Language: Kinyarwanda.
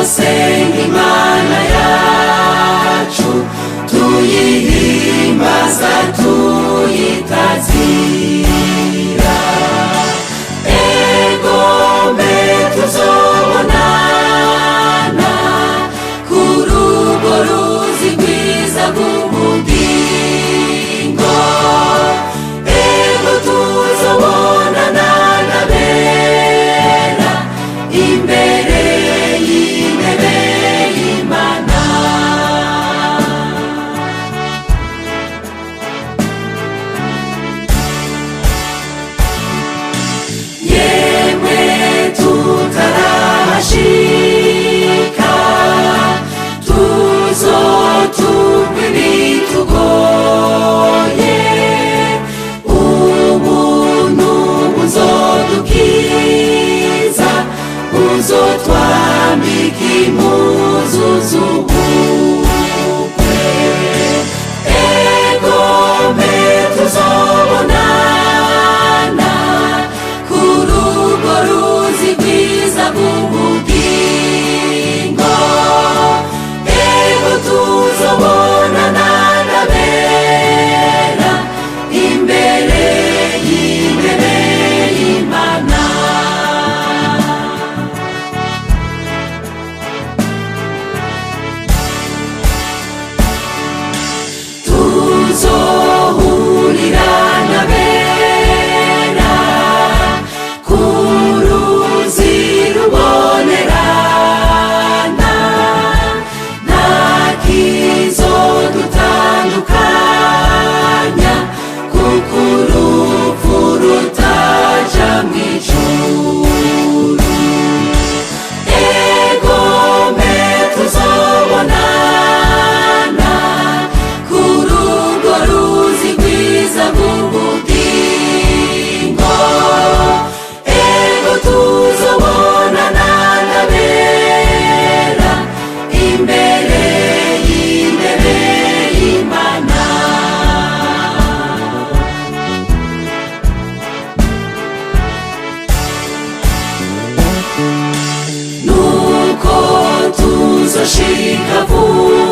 tuzosenga Imana yacu, tuyihimbaza tuyitazira. Egome tuzobonana kuri urwo ruzi rwiza rw'ubugingo. Ego tuzobonana n'abera imbere y'intebe y'Imana. Yemwe tutarashika, tuzotumva ibitugoye, ubuntu buzodukiza, buzotwambika impuzu z'ubukwe. Egome tuzobonana kuri urwo ruzi rwiza rw'ubugingo. Ego tuzobonana n'abera imbere y'intebe y'Imana. Tuzohurira n'abera ku ruzi rubonerana, nta kizodutandukanya, kuko urupfu rutaja mw'ijuru. Egome tuzobonana kuri urwo ruzi rwiza rw'ubugingo. Ego tuzobonana n'abera imbere y'intebe y'Imana. Nuko tuzoshika vuba